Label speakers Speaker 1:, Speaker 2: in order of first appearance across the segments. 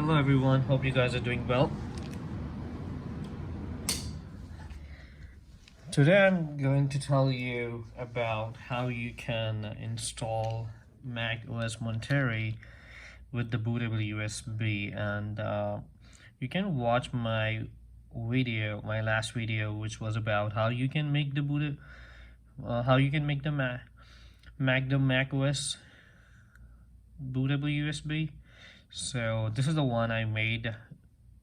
Speaker 1: Hello everyone, hope you guys are doing well. Today I'm going to tell you about how you can install Mac OS Monterey with the bootable USB, and you can watch my last video, which was about how you can make the Mac OS bootable USB. So this is the one I made.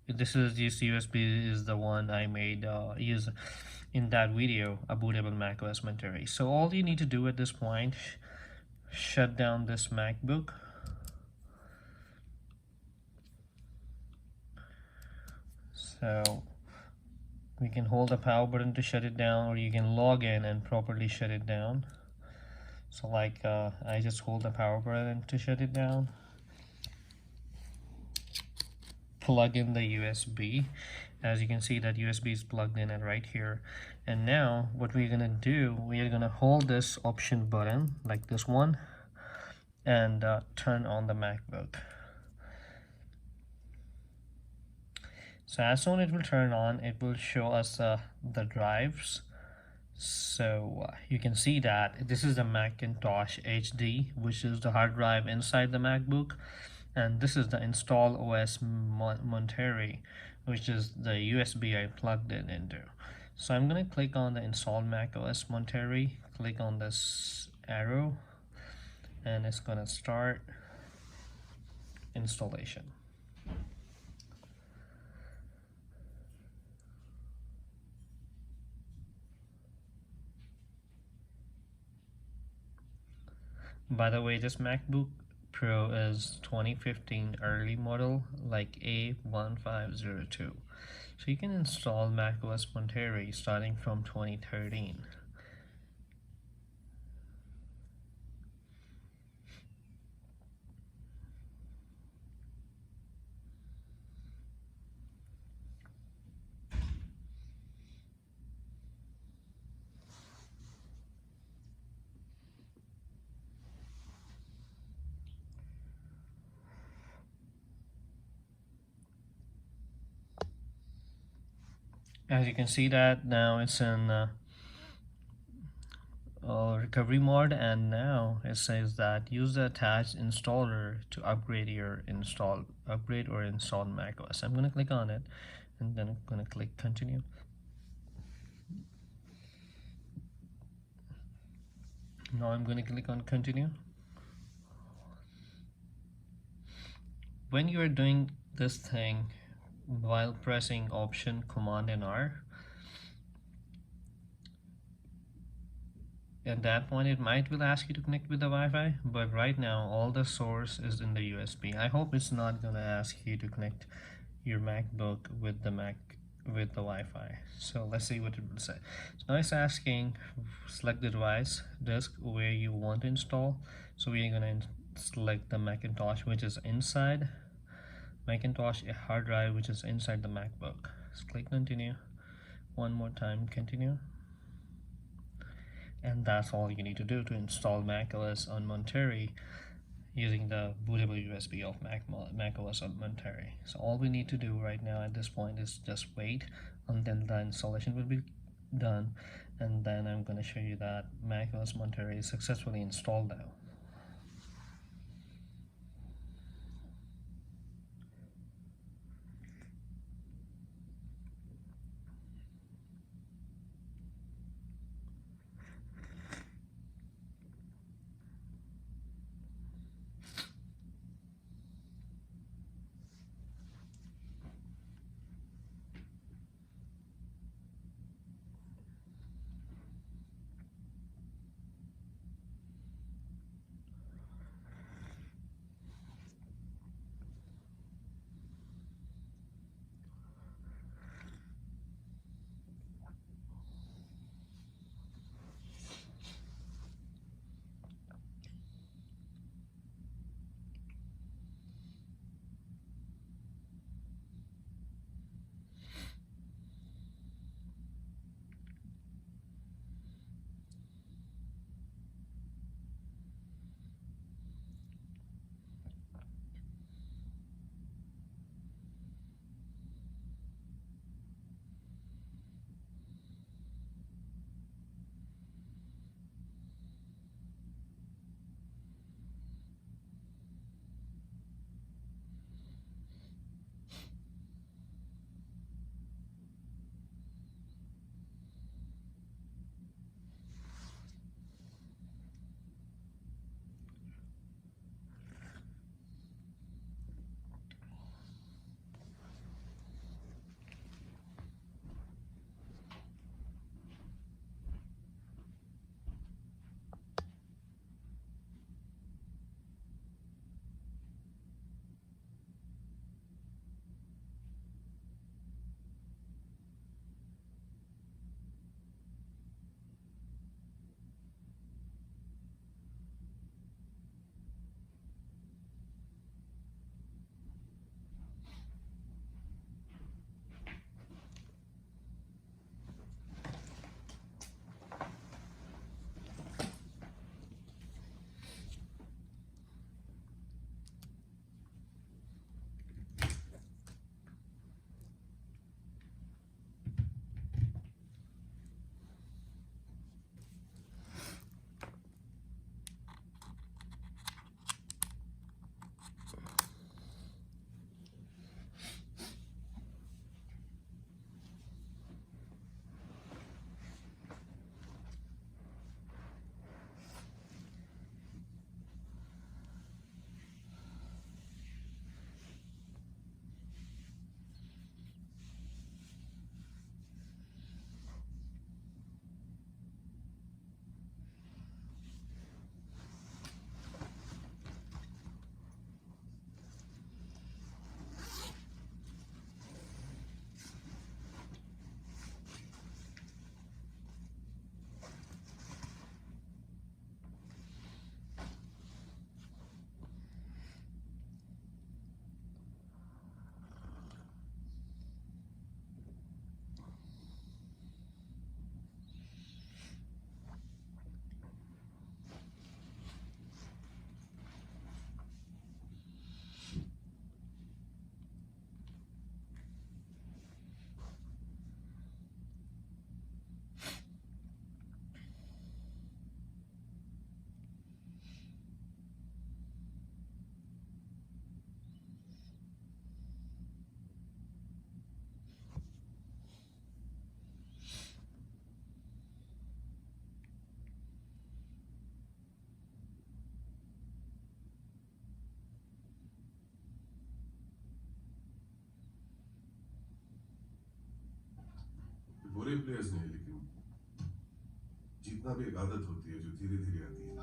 Speaker 1: This USB is the one I made use in that video, a bootable Mac OS Monterey. So all you need to do at this point, shut down this MacBook. So we can hold the power button to shut it down, or you can log in and properly shut it down. So like I just hold the power button to shut it down. Plug in the USB. As you can see, that USB is plugged in and right here. And now what we're gonna do, we are gonna hold this option button like this one and turn on the MacBook. So as soon as it will turn on, it will show us the drives. So you can see that this is the Macintosh HD, which is the hard drive inside the MacBook, and this is the install OS Monterey, which is the USB I plugged it into. So I'm going to click on the install Mac OS Monterey, click on this arrow, and it's going to start installation. By the way, this MacBook Pro is 2015 early model, like A1502. So you can install macOS Monterey starting from 2013. As you can see that now it's in recovery mode, and now it says that use the attached installer to upgrade or install macOS. I'm going to click on it and then I'm going to click continue. Now I'm going to click on continue. When you are doing this thing while pressing Option, Command and R, at that point it will ask you to connect with the Wi-Fi, but right now all the source is in the USB. I hope it's not gonna ask you to connect your MacBook with the Wi-Fi. So let's see what it will say. So now it's asking select the device disk where you want to install. So we're gonna select the Macintosh, which is inside Macintosh, a hard drive which is inside the MacBook. So click continue. One more time, continue. And that's all you need to do to install macOS on Monterey using the bootable USB of macOS on Monterey. So all we need to do right now at this point is just wait until the installation will be done, and then I'm going to show you that macOS Monterey is successfully installed now.
Speaker 2: Players नहीं, लेकिन जीतना भी एक आदत होती है जो धीरे धीरे आती है।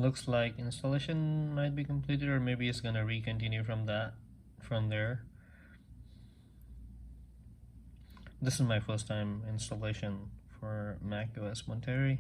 Speaker 1: Looks like installation might be completed, or maybe it's gonna re-continue from there. This is my first time installation for Macos Monterey.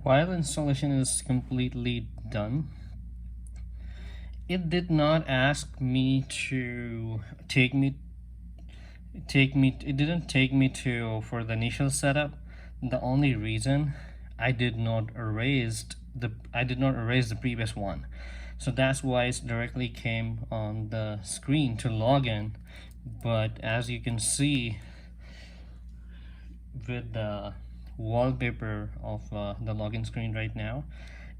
Speaker 1: While installation is completely done, It did not ask me to it didn't take me to for the initial setup. The only reason I did not erase the previous one, so that's why it directly came on the screen to log in. But as you can see with the wallpaper of the login screen right now,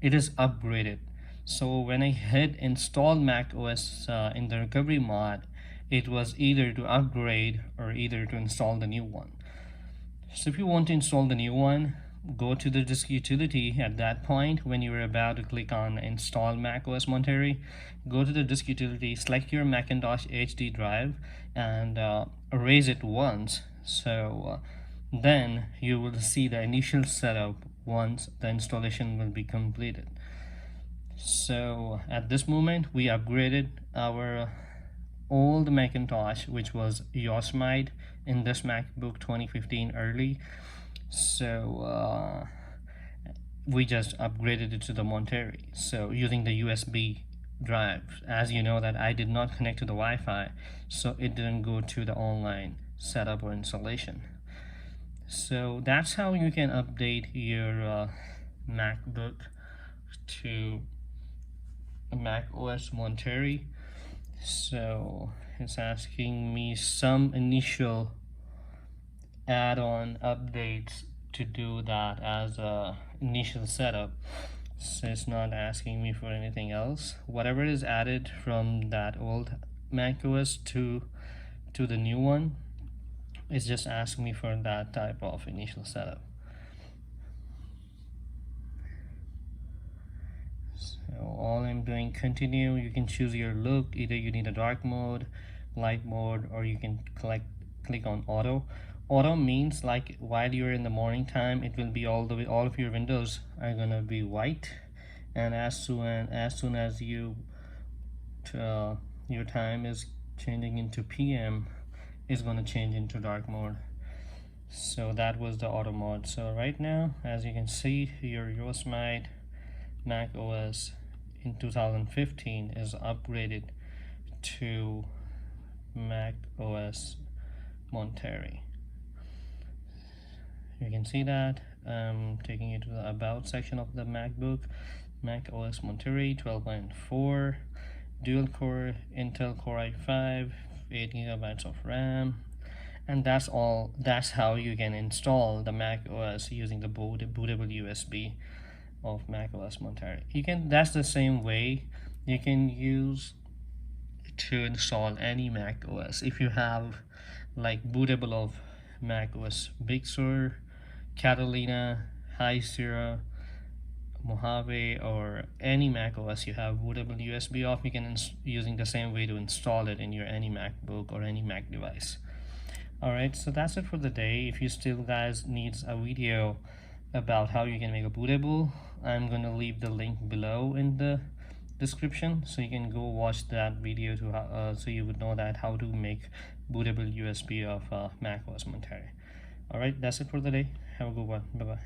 Speaker 1: it is upgraded. So when I hit install Mac OS in the recovery mod, it was either to upgrade or either to install the new one. So if you want to install the new one, go to the disk utility. At that point, when you're about to click on install Macos Monterey, go to the disk utility, select your Macintosh HD drive, and erase it once. So then you will see the initial setup once the installation will be completed. So at this moment, we upgraded our old Macintosh, which was Yosemite, in this MacBook 2015 early. So we just upgraded it to the Monterey. So using the USB drive, as you know that I did not connect to the Wi-Fi, so it didn't go to the online setup or installation. So that's how you can update your MacBook to Mac OS Monterey. So it's asking me some initial add-on updates to do that as a initial setup. So it's not asking me for anything else. Whatever is added from that old Mac OS to the new one, it's just asking me for that type of initial setup. So all I'm doing, continue. You can choose your look. Either you need a dark mode, light mode, or you can click on auto. Auto means like while you're in the morning time, it will be all of your windows are gonna be white, and as soon as you your time is changing into PM, is going to change into dark mode. So that was the auto mode. So right now, as you can see, your Yosemite Mac OS in 2015 is upgraded to Mac OS Monterey. You can see that. I'm taking you to the about section of the MacBook. Mac OS Monterey 12.4, dual core Intel Core i5, 8 GB of RAM, and that's all. That's how you can install the Mac OS using the bootable USB of Mac OS Monterey. That's the same way you can use to install any Mac OS. If you have like bootable of Mac OS Big Sur, Catalina, High Sierra, Mojave, or any Mac OS you have bootable USB off, you can using the same way to install it in your any MacBook or any Mac device. Alright, so that's it for the day. If you still guys needs a video about how you can make a bootable, I'm gonna leave the link below in the description, so you can go watch that video to so you would know that how to make bootable USB of Mac OS Monterey. Alright, that's it for the day. Have a good one. Bye bye.